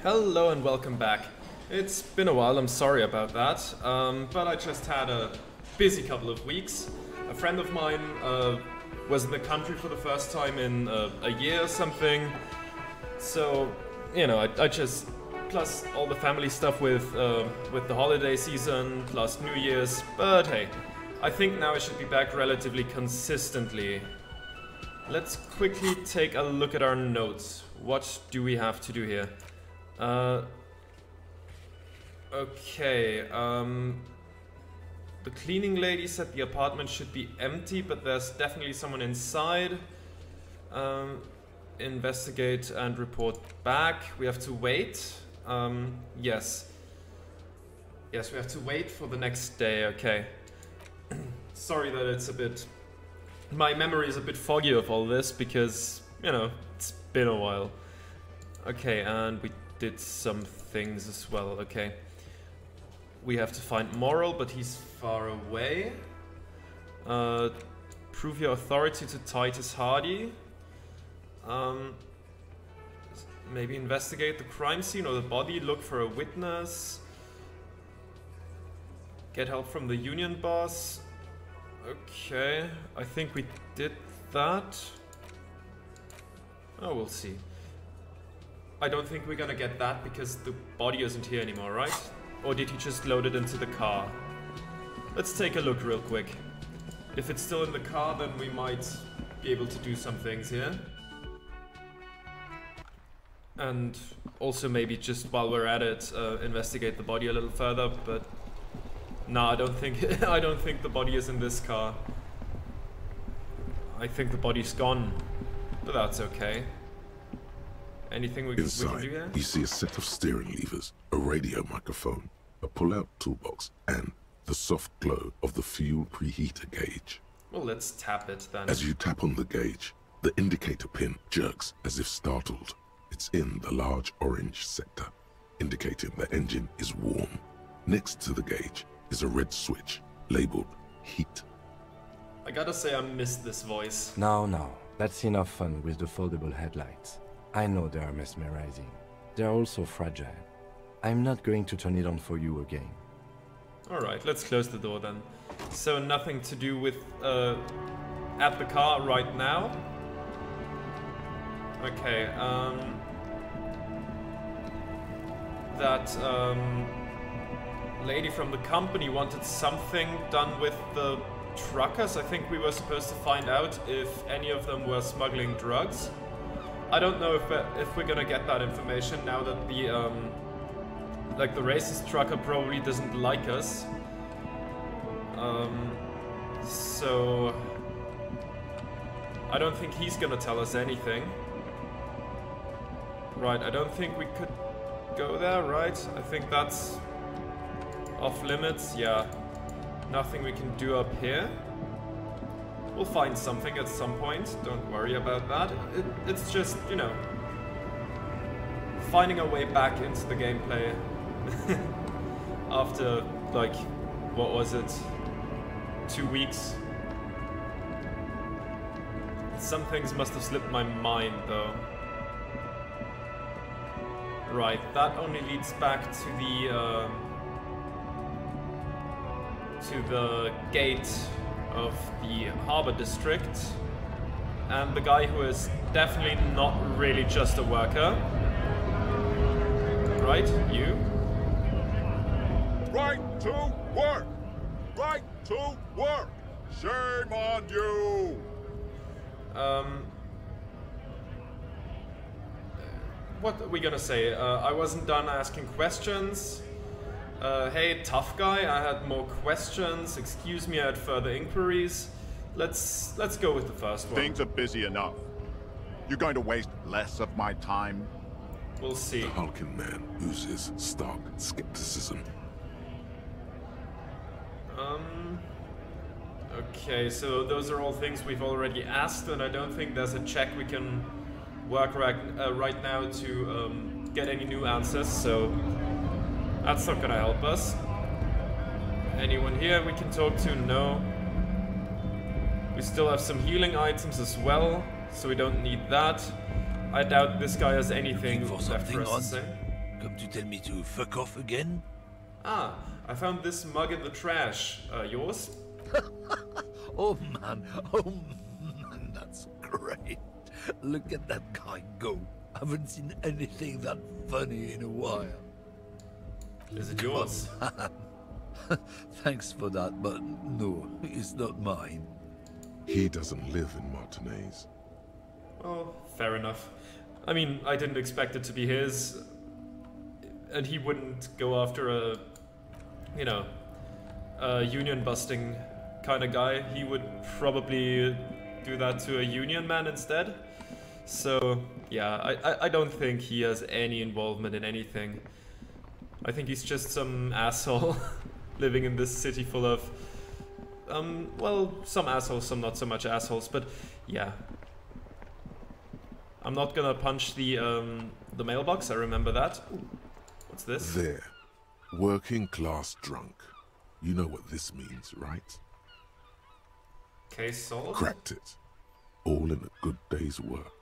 Hello and welcome back. It's been a while, I'm sorry about that, but I just had a busy couple of weeks. A friend of mine was in the country for the first time in a year or something, so, you know, I just, plus all the family stuff with the holiday season, plus New Year's, but hey, I think now I should be back relatively consistently. Let's quickly take a look at our notes. What do we have to do here? Okay, the cleaning lady said the apartment should be empty, but there's definitely someone inside. Investigate and report back. We have to wait. Yes. Yes, we have to wait for the next day, okay. Sorry that it's a bit... My memory is a bit foggy of all this because, you know, it's been a while. Okay, and we did some things as well, okay. We have to find Moral, but he's far away. Prove your authority to Titus Hardy. Maybe investigate the crime scene or the body, look for a witness. Get help from the union boss. Okay, I think we did that. Oh, we'll see. I don't think we're gonna get that because the body isn't here anymore, right? Or did he just load it into the car? Let's take a look real quick. If it's still in the car, then we might be able to do some things here. And also maybe just while we're at it, investigate the body a little further, but... No, I don't think I don't think the body is in this car. I think the body's gone, but that's okay. Anything we can do here? You see a set of steering levers, a radio microphone, a pull-out toolbox, and the soft glow of the fuel preheater gauge. Well, let's tap it then. As you tap on the gauge, the indicator pin jerks as if startled. It's in the large orange sector, indicating the engine is warm. Next to the gauge is a red switch labeled heat. I gotta say I missed this voice. No, that's enough fun with the foldable headlights. I know they are mesmerizing. They are also fragile. I'm not going to turn it on for you again. Alright, let's close the door then. So nothing to do with at the car right now. Okay, that lady from the company wanted something done with the truckers. I think we were supposed to find out if any of them were smuggling drugs. I don't know if we're gonna get that information now that the like the racist trucker probably doesn't like us. So I don't think he's gonna tell us anything. Right, I don't think we could go there, right? I think that's off limits, yeah. Nothing we can do up here. We'll find something at some point, don't worry about that. It's just, you know, finding a way back into the gameplay. After, like, what was it? 2 weeks? Some things must have slipped my mind, though. Right, that only leads back to the gate of the harbor district, and the guy who is definitely not really just a worker. Right, you? Right to work! Right to work! Shame on you! What are we gonna say? I wasn't done asking questions. Hey, tough guy, I had more questions. Excuse me, I had further inquiries. Let's go with the first one. Things are busy enough. You're going to waste less of my time? We'll see. The hulking man oozes stark skepticism. Okay, so those are all things we've already asked, and I don't think there's a check we can work right now to get any new answers, so that's not gonna help us. Anyone here we can talk to? No. We still have some healing items as well, so we don't need that. I doubt this guy has anything left for us to say. Come to tell me to fuck off again? Ah, I found this mug in the trash. Yours? Oh man, that's great. Look at that guy go. Haven't seen anything that funny in a while. Is it yours? Thanks for that, but no, it's not mine. He doesn't live in Martinez. Oh, fair enough. I mean, I didn't expect it to be his. And he wouldn't go after a, you know, a union busting kind of guy. He would probably do that to a union man instead. So, yeah, I don't think he has any involvement in anything. I think he's just some asshole living in this city full of, well, some assholes, some not so much assholes, but yeah. I'm not gonna punch the mailbox, I remember that. Ooh, what's this? There. Working class drunk. You know what this means, right? Case solved? Cracked it. All in a good day's work.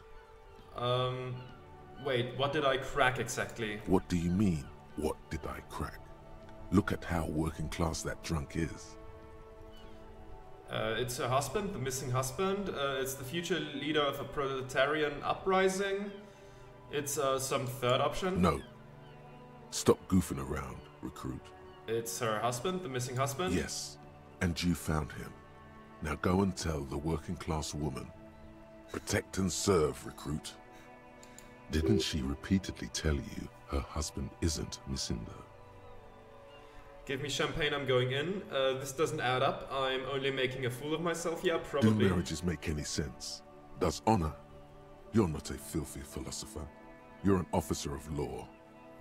Wait, what did I crack exactly? What do you mean, what did I crack? Look at how working class that drunk is. It's her husband, the missing husband. It's the future leader of a proletarian uprising. It's some third option. No. Stop goofing around, recruit. It's her husband, the missing husband? Yes, and you found him. Now go and tell the working class woman. Protect and serve, recruit. Didn't she repeatedly tell you her husband isn't missing though? Give me champagne, I'm going in. This doesn't add up. I'm only making a fool of myself. Yeah, probably. Do marriages make any sense? Does honor? You're not a filthy philosopher. You're an officer of law.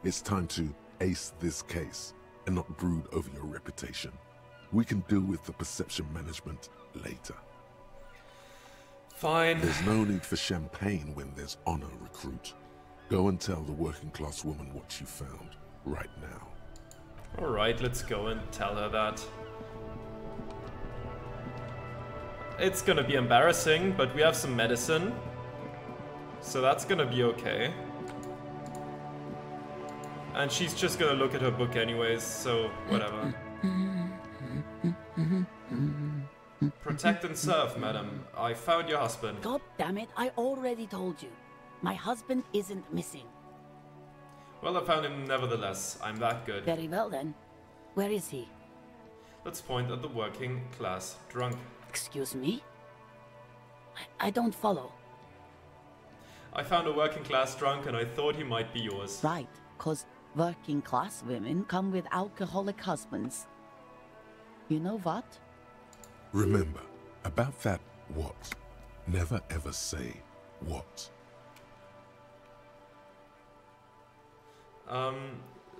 It's time to ace this case and not brood over your reputation. We can deal with the perception management later. Fine. There's no need for champagne when there's honor, recruit. Go and tell the working class woman what you found right now. Alright, let's go and tell her that. It's gonna be embarrassing, but we have some medicine. So that's gonna be okay. And she's just gonna look at her book anyways, so whatever. Protect and serve, madam. I found your husband. God damn it, I already told you. My husband isn't missing. Well, I found him nevertheless. I'm that good. Very well then. Where is he? Let's point at the working class drunk. Excuse me? I don't follow. I found a working class drunk and I thought he might be yours. Right, 'cause working class women come with alcoholic husbands. You know what? Remember, about that what, never ever say what.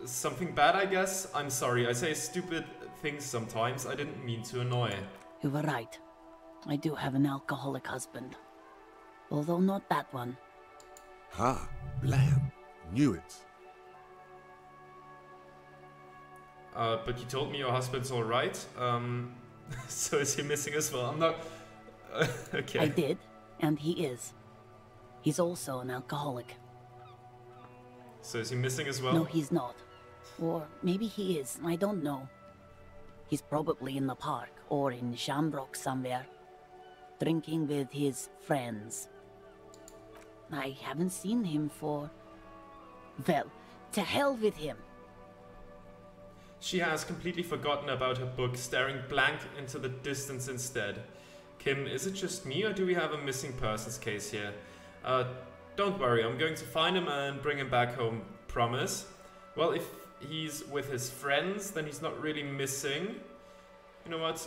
Something bad, I guess? I'm sorry, I say stupid things sometimes. I didn't mean to annoy. You were right. I do have an alcoholic husband. Although not that one. Ha, blam, knew it. But you told me your husband's alright. So is he missing as well? I'm not... okay. I did, and he is. He's also an alcoholic. So is he missing as well? No, he's not. Or maybe he is, I don't know. He's probably in the park, or in Shamrock somewhere. Drinking with his friends. I haven't seen him for... Well, to hell with him. She has completely forgotten about her book, staring blank into the distance instead. Kim, is it just me or do we have a missing persons case here? Don't worry, I'm going to find him and bring him back home, promise. Well, if he's with his friends, then he's not really missing. You know what?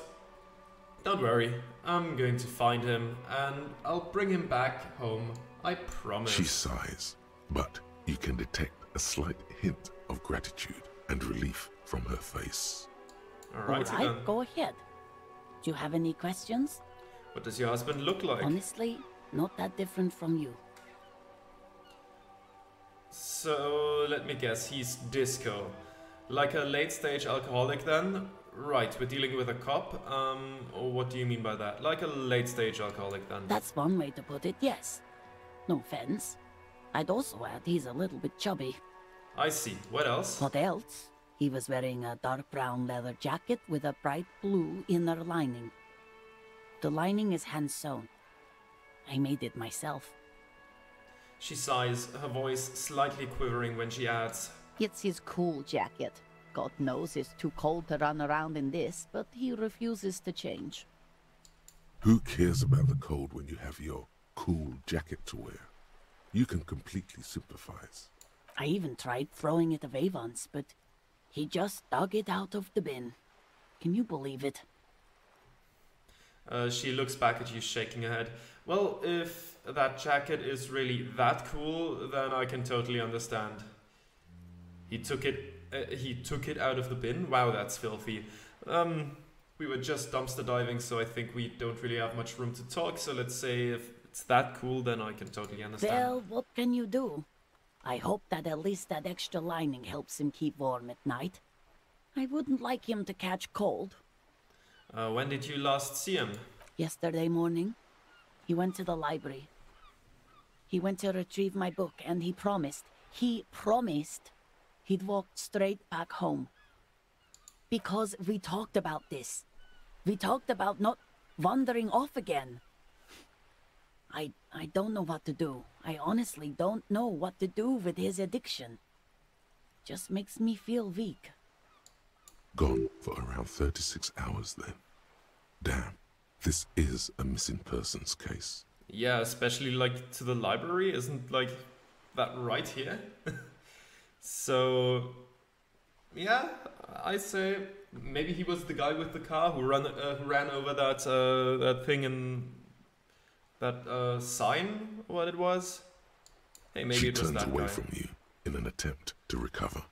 Don't worry, I'm going to find him and I'll bring him back home, I promise. She sighs, but you can detect a slight hint of gratitude and relief from her face. Alright, then. Go ahead. Do you have any questions? What does your husband look like? Honestly, not that different from you. So, let me guess, he's disco. Like a late-stage alcoholic then? Right, we're dealing with a cop. Or what do you mean by that? Like a late-stage alcoholic then? That's one way to put it, yes. No offense. I'd also add he's a little bit chubby. I see. What else? What else? He was wearing a dark brown leather jacket with a bright blue inner lining. The lining is hand-sewn. I made it myself. She sighs, her voice slightly quivering when she adds, It's his cool jacket. God knows it's too cold to run around in this, but he refuses to change. Who cares about the cold when you have your cool jacket to wear? You can completely sympathize. I even tried throwing it away once, but he just dug it out of the bin. Can you believe it? She looks back at you, shaking her head. Well, if that jacket is really that cool, then I can totally understand. He took it out of the bin? Wow, that's filthy. We were just dumpster diving, so I think we don't really have much room to talk, so let's say if it's that cool, then I can totally understand. Well, what can you do? I hope that at least that extra lining helps him keep warm at night. I wouldn't like him to catch cold. When did you last see him? Yesterday morning. He went to the library. He went to retrieve my book, and he promised he'd walk straight back home. Because we talked about this. We talked about not wandering off again. I don't know what to do. I honestly don't know what to do with his addiction. Just makes me feel weak. Gone for around 36 hours then. Damn, this is a missing persons case. Yeah, especially like to the library, isn't like that right here? So, yeah, I say maybe he was the guy with the car who ran over that thing in that sign, what it was. Hey, maybe She it was turns that away guy. from you in an attempt to recover.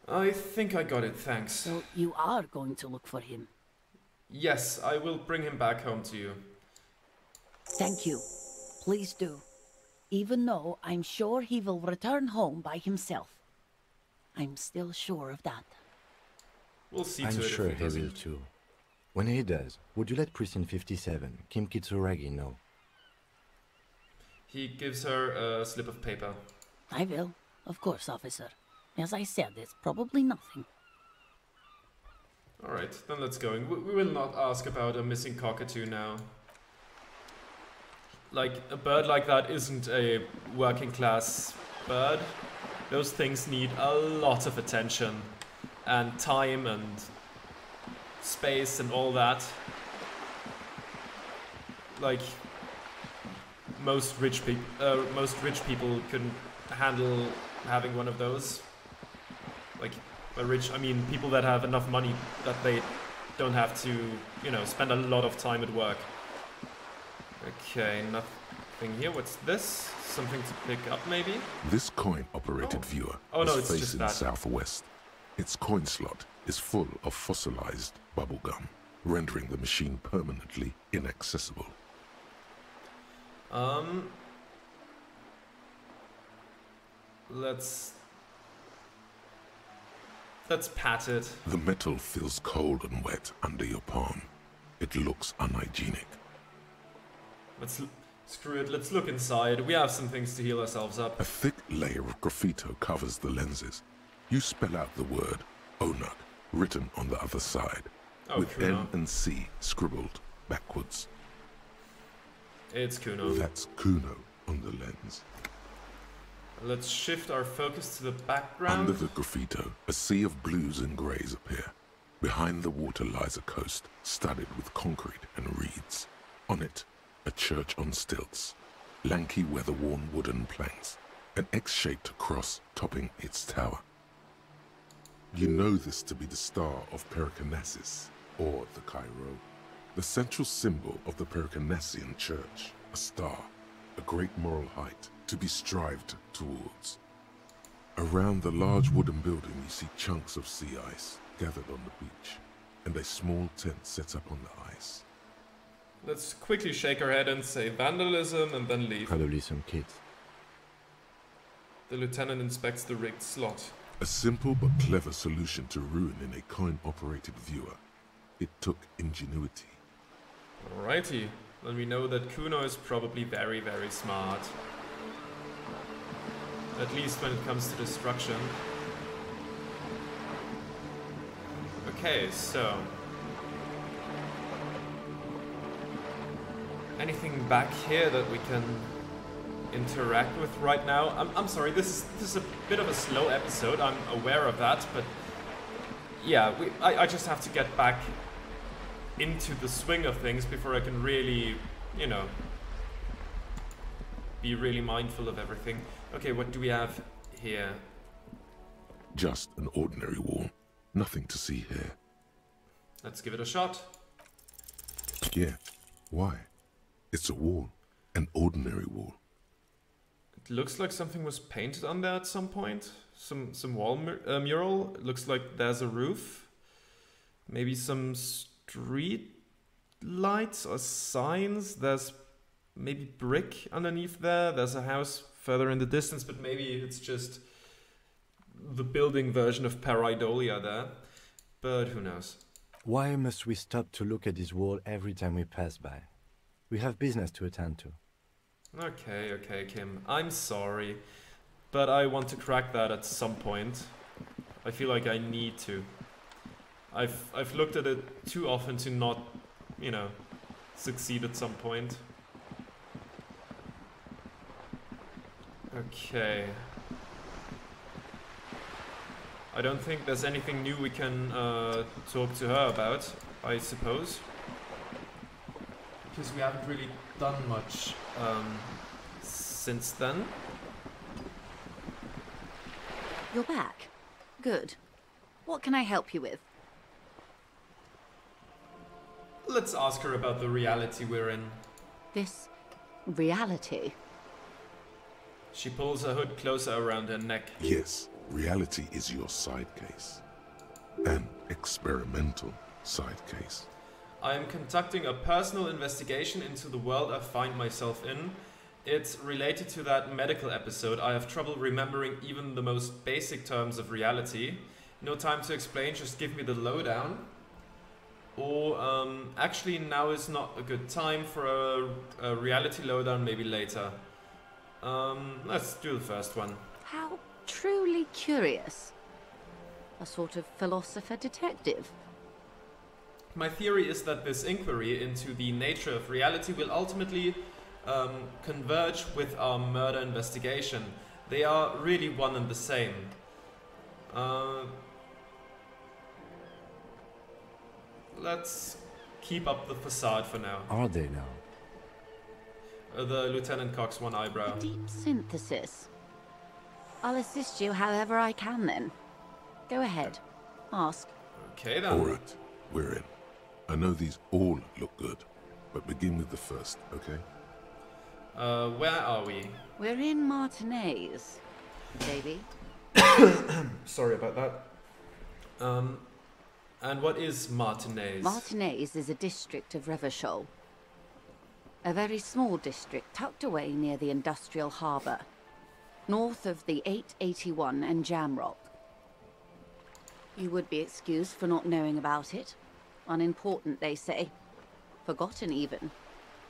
I think I got it, thanks. So you are going to look for him? Yes, I will bring him back home to you. Thank you. Please do. Even though I'm sure he will return home by himself. I'm still sure of that. We'll see to I'm it sure if he will too. When he does, would you let Precinct 57, Kim Kitsuragi, know? He gives her a slip of paper. I will. Of course, officer. As I said, it's probably nothing. Alright, then let's go. We will not ask about a missing cockatoo now. Like, a bird like that isn't a working class bird. Those things need a lot of attention and time and space and all that. Like, most rich people couldn't handle having one of those. Like, by rich, I mean people that have enough money that they don't have to, you know, spend a lot of time at work. Okay, nothing here. What's this? Something to pick up, maybe? This coin-operated viewer Oh, no, is it's just facing that. southwest. Its coin slot is full of fossilized bubblegum, rendering the machine permanently inaccessible. Let's pat it. The metal feels cold and wet under your palm. It looks unhygienic. Screw it, let's look inside. We have some things to heal ourselves up. A thick layer of graffito covers the lenses. You spell out the word Onuk written on the other side, Oh, with Kuno. N and C scribbled backwards. It's Kuno. That's Kuno on the lens. Let's shift our focus to the background. Under the graffito, a sea of blues and greys appear. Behind the water lies a coast studded with concrete and reeds. On it, a church on stilts, lanky weather-worn wooden planks, an X-shaped cross topping its tower. You know this to be the star of Pericarnassus, or the Cairo, the central symbol of the Pericarnassian church, a star, a great moral height to be strived towards. Around the large wooden building you see chunks of sea ice gathered on the beach, and a small tent set up on the ice. Let's quickly shake our head and say vandalism and then leave. Probably some kids. The lieutenant inspects the rigged slot. A simple but clever solution to ruin in a coin-operated viewer. It took ingenuity. Alrighty, then we know that Kuno is probably very, very smart. At least when it comes to destruction. Okay, so anything back here that we can interact with right now? I'm sorry, this is a bit of a slow episode. I'm aware of that, but yeah, I just have to get back into the swing of things before I can really, you know, be really mindful of everything. Okay, what do we have here? Just an ordinary wall. Nothing to see here. Let's give it a shot. Yeah. Why? It's a wall. An ordinary wall. It looks like something was painted on there at some point. Some wall mural. It looks like there's a roof. Maybe some street lights or signs. There's maybe brick underneath there. There's a house further in the distance, but maybe it's just the building version of Pareidolia there. But who knows? Why must we stop to look at this wall every time we pass by? We have business to attend to. Okay, Kim. I'm sorry. But I want to crack that at some point. I feel like I need to. I've looked at it too often to not, you know, succeed at some point. Okay. I don't think there's anything new we can talk to her about, I suppose. Because we haven't really done much since then. You're back. Good. What can I help you with? Let's ask her about the reality we're in. This reality? She pulls her hood closer around her neck. Yes, reality is your side case. An experimental side case. I am conducting a personal investigation into the world I find myself in. It's related to that medical episode. I have trouble remembering even the most basic terms of reality. No time to explain, just give me the lowdown. Or, actually now is not a good time for a reality lowdown, maybe later. Let's do the first one. How truly curious. A sort of philosopher detective. My theory is that this inquiry into the nature of reality will ultimately converge with our murder investigation. They are really one and the same. Let's keep up the facade for now. Are they now? The Lieutenant cocks one eyebrow. A deep synthesis. I'll assist you however I can then. Go ahead. Ask. Okay then. Alright, we're in. I know these all look good, but begin with the first, okay? Where are we? We're in Martinez, baby. Sorry about that. And what is Martinez? Martinez is a district of Revachol. A very small district tucked away near the industrial harbour, north of the 881 and Jamrock. You would be excused for not knowing about it. Unimportant, they say. Forgotten, even.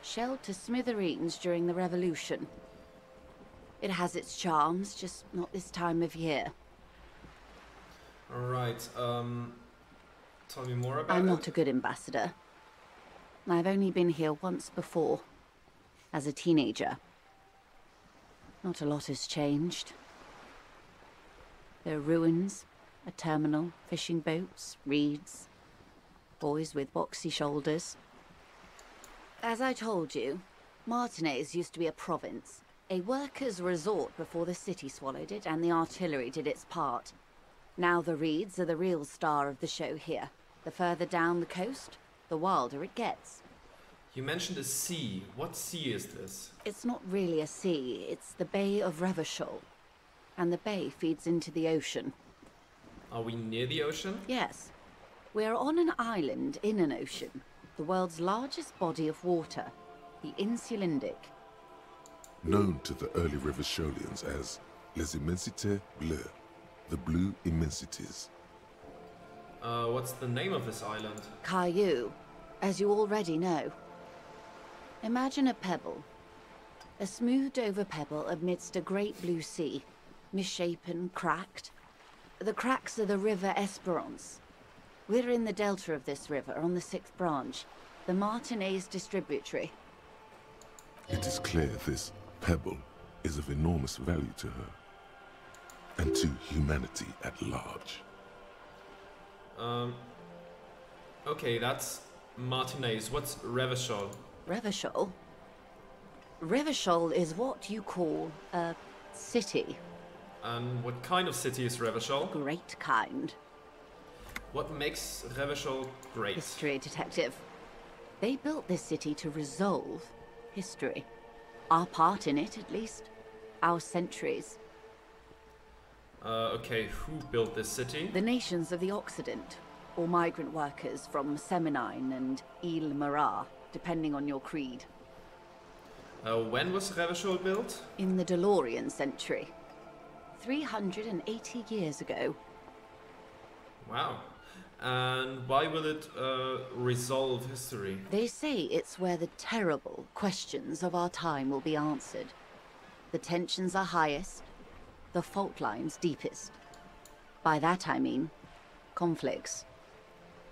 Shelled to smithereens during the Revolution. It has its charms, just not this time of year. Alright, tell me more about it. I'm not a good ambassador. I've only been here once before, as a teenager. Not a lot has changed. There are ruins, a terminal, fishing boats, reeds, boys with boxy shoulders. As I told you, Martinez used to be a province, a workers' resort before the city swallowed it and the artillery did its part. Now the reeds are the real star of the show here. The further down the coast, the wilder it gets. You mentioned a sea. What sea is this? It's not really a sea, it's the Bay of Revachol. And the bay feeds into the ocean. Are we near the ocean? Yes. We're on an island in an ocean. The world's largest body of water, the Insulindic. Known to the early Revacholians as Les Immensités Bleues, the Blue Immensities. What's the name of this island? Caillou, as you already know. Imagine a pebble. A smoothed over pebble amidst a great blue sea, misshapen, cracked. The cracks are the river Esperance. We're in the delta of this river on the 6th branch, the Martinez distributary. It is clear this pebble is of enormous value to her, and to humanity at large. Okay, that's Martinez. What's Revachol? Revachol? Revachol is what you call a city. And what kind of city is Revachol? Great kind. What makes Revachol great? History detective. They built this city to resolve history. Our part in it, at least. Our centuries. Okay, who built this city? The nations of the Occident, or migrant workers from Semenine and Ile Marat, depending on your creed. When was Revachol built? In the DeLorean century. 380 years ago. Wow. And why will it resolve history? They say it's where the terrible questions of our time will be answered. The tensions are highest, the fault lines deepest. By that I mean conflicts.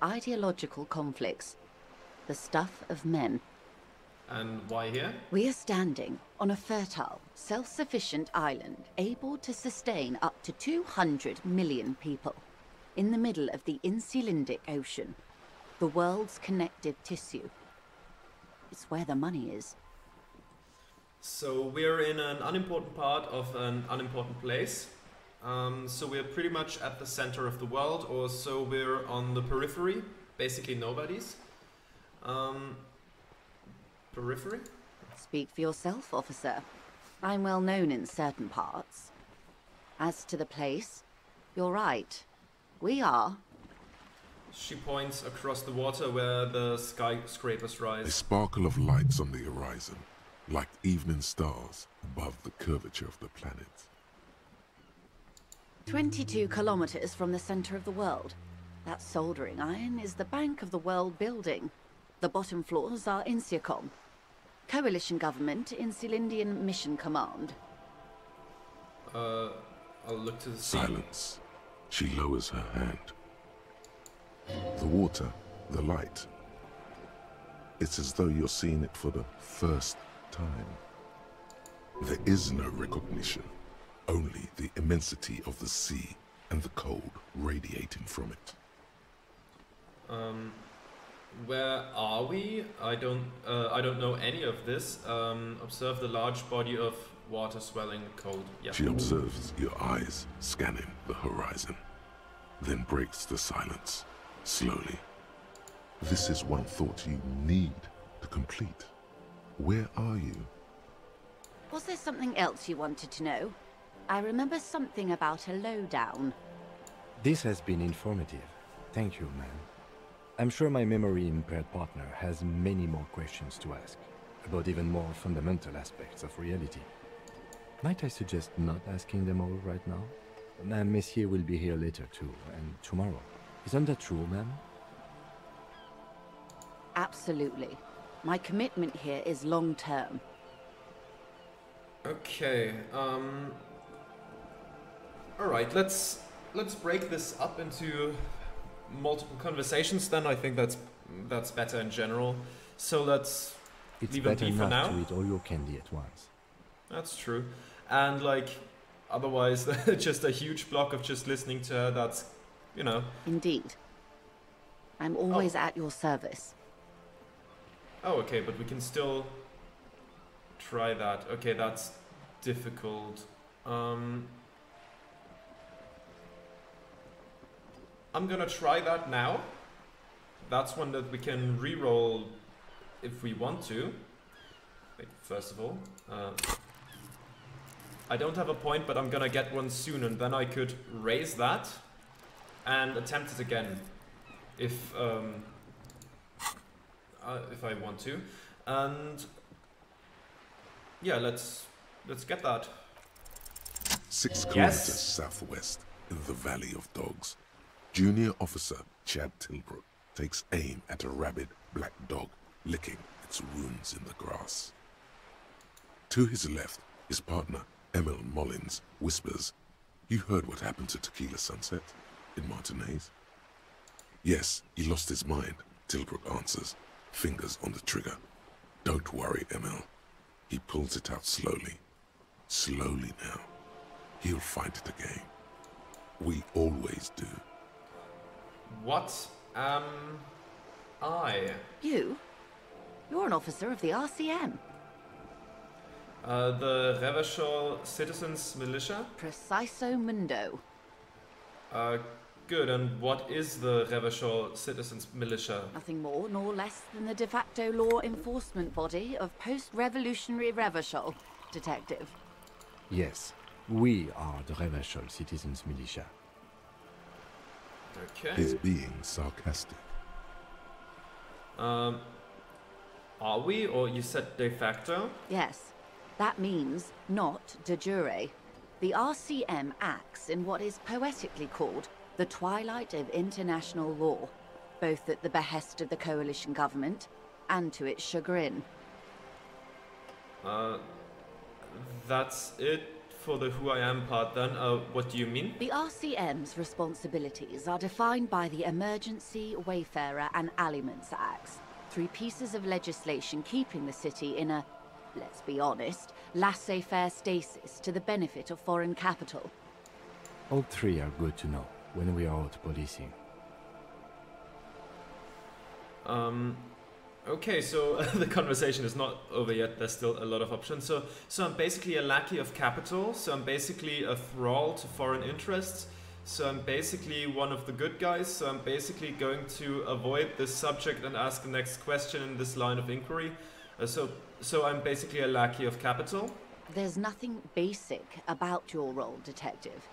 Ideological conflicts. The stuff of men. And why here? We are standing on a fertile, self-sufficient island able to sustain up to 200 million people. In the middle of the Insulindic Ocean, the world's connective tissue. It's where the money is. So we're in an unimportant part of an unimportant place. So we're pretty much at the center of the world, or so we're on the periphery, basically nobody's. Periphery? Speak for yourself, officer. I'm well known in certain parts. As to the place, you're right. We are. She points across the water where the skyscrapers A rise. sparkle of lights on the horizon, like evening stars above the curvature of the planet. 22 kilometers from the center of the world. That soldering iron is the bank of the world building. The bottom floors are Insiacom. Coalition government, Insulindian Mission Command. I'll look to the sea. Silence. She lowers her hand. The water, the light. It's as though you're seeing it for the first time. There is no recognition, only the immensity of the sea and the cold radiating from it. Where are we? I don't know any of this. Observe the large body of water swelling cold. Yeah. She observes your eyes scanning the horizon, then breaks the silence, slowly. This is one thought you need to complete. Where are you? Was there something else you wanted to know? I remember something about a lowdown. This has been informative. Thank you, man. I'm sure my memory-impaired partner has many more questions to ask, about even more fundamental aspects of reality. Might I suggest not asking them all right now? Messier will be here later too, and tomorrow. Isn't that true, ma'am? Absolutely. My commitment here is long-term. Okay. All right. Let's break this up into multiple conversations. Then I think that's better in general. So let's It's leave it better be for not now. to eat all your candy at once. That's true. And like, otherwise, just a huge block of just listening to her. That's, you know. Indeed. I'm always at your service. Oh, okay, but we can still try that. Okay, that's difficult. I'm gonna try that now. That's one that we can re-roll if we want to. Wait, first of all, I don't have a point, but I'm gonna get one soon, and then I could raise that and attempt it again if I want to. And yeah, let's get that. 6 Yes. kilometers southwest, in the Valley of Dogs, Junior Officer Chad Tilbrook takes aim at a rabid black dog licking its wounds in the grass. To his left, his partner, Emil Mullins, whispers, "You heard what happened to Tequila Sunset in Martinez?" Yes, he lost his mind, Tilbrook answers, fingers on the trigger. Don't worry, ML. He pulls it out slowly. Slowly now. He'll find it again. We always do. What am I? You? You're an officer of the RCM. The Revachol Citizens Militia? Preciso mundo. Good, and what is the Revachol Citizens Militia? Nothing more nor less than the de facto law enforcement body of post-revolutionary Revachol, Detective. Yes, we are the Revachol Citizens Militia. Okay. He's being sarcastic. Are we, or you said de facto? Yes, that means not de jure. The RCM acts in what is poetically called the twilight of international law, both at the behest of the coalition government and to its chagrin. That's it for the who I am part then. What do you mean? The RCM's responsibilities are defined by the Emergency, Wayfarer and Aliments Acts, three pieces of legislation keeping the city in a, let's be honest, laissez-faire stasis to the benefit of foreign capital. All three are good to know when we are out policing. Okay, so the conversation is not over yet. There's still a lot of options. So I'm basically a lackey of capital. So I'm basically a thrall to foreign interests. So I'm basically one of the good guys. So I'm basically going to avoid this subject and ask the next question in this line of inquiry. So I'm basically a lackey of capital. There's nothing basic about your role, Detective.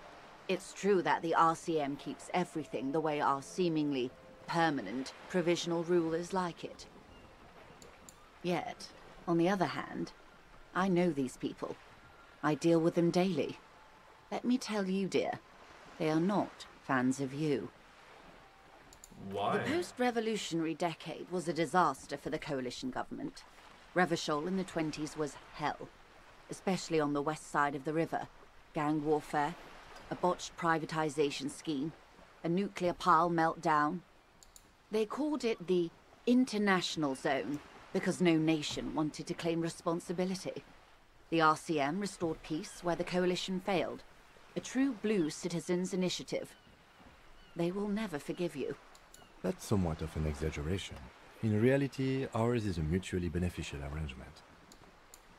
It's true that the RCM keeps everything the way our seemingly permanent provisional rulers like it. Yet, on the other hand, I know these people. I deal with them daily. Let me tell you, dear, they are not fans of you. Why? The post-revolutionary decade was a disaster for the coalition government. Revachol in the 20s was hell, especially on the west side of the river. Gang warfare, a botched privatization scheme, a nuclear pile meltdown. They called it the international zone because no nation wanted to claim responsibility. The RCM restored peace where the coalition failed. A true blue citizens' initiative. They will never forgive you. That's somewhat of an exaggeration. In reality, ours is a mutually beneficial arrangement.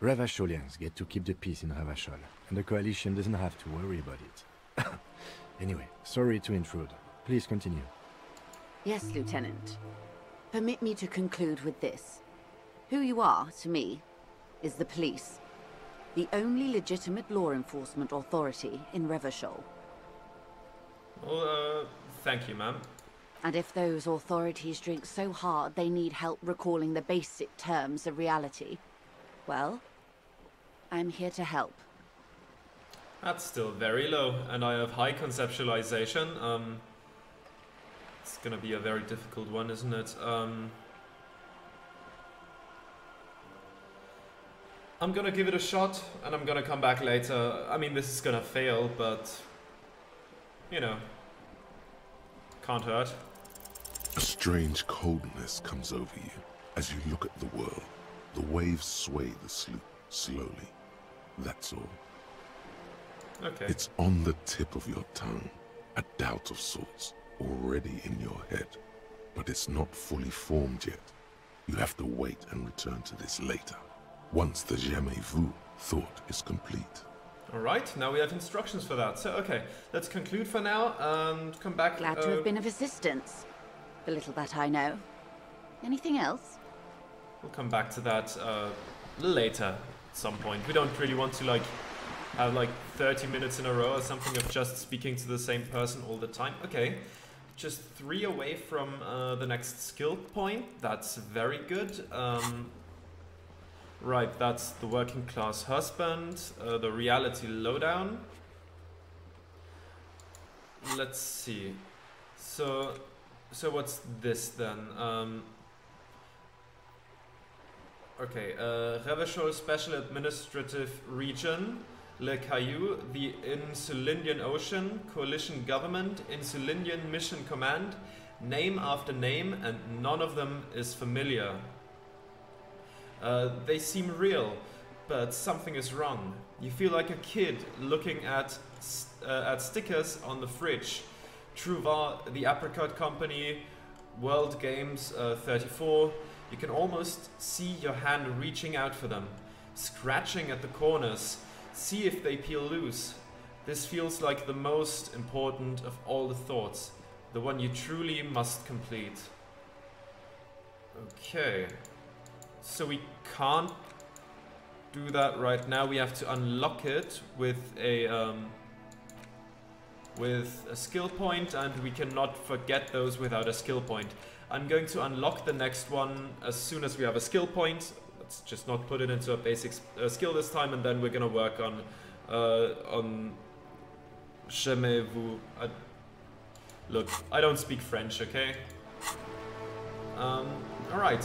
Revacholians get to keep the peace in Revachol, and the coalition doesn't have to worry about it. Anyway, sorry to intrude. Please continue. Yes, Lieutenant. Permit me to conclude with this. Who you are, to me, is the police. The only legitimate law enforcement authority in Revachol. Well, thank you, ma'am. And if those authorities drink so hard they need help recalling the basic terms of reality, well, I'm here to help. That's still very low, and I have high conceptualization. It's gonna be a very difficult one, isn't it? I'm gonna give it a shot, and I'm gonna come back later. I mean, this is gonna fail, but, you know, can't hurt. A strange coldness comes over you as you look at the world. The waves sway the sloop slowly. That's all. Okay. It's on the tip of your tongue, a doubt of sorts, already in your head. But it's not fully formed yet. You have to wait and return to this later, once the jamais vu thought is complete. Alright, now we have instructions for that. So, okay, let's conclude for now and come back. Glad to have been of assistance. The little that I know. Anything else? We'll come back to that later at some point. We don't really want to, like, have, like, 30 minutes in a row or something of just speaking to the same person all the time. Okay, just 3 away from the next skill point. That's very good. Right, that's the working class husband, the reality lowdown. Let's see. So what's this then? Okay, Revachol Special Administrative Region. Le Caillou, the Insulindian Ocean, Coalition Government, Insulindian Mission Command, name after name, and none of them is familiar. They seem real, but something is wrong. You feel like a kid looking at stickers on the fridge. Truvar, the Apricot Company, World Games 34. You can almost see your hand reaching out for them, scratching at the corners. See if they peel loose. This feels like the most important of all the thoughts, the one you truly must complete. Okay, so we can't do that right now. We have to unlock it with a skill point, and we cannot forget those without a skill point. I'm going to unlock the next one as soon as we have a skill point. Let's just not put it into a basic skill this time, and then we're gonna work on J'aimez-vous. Look, I don't speak French, okay? Alright.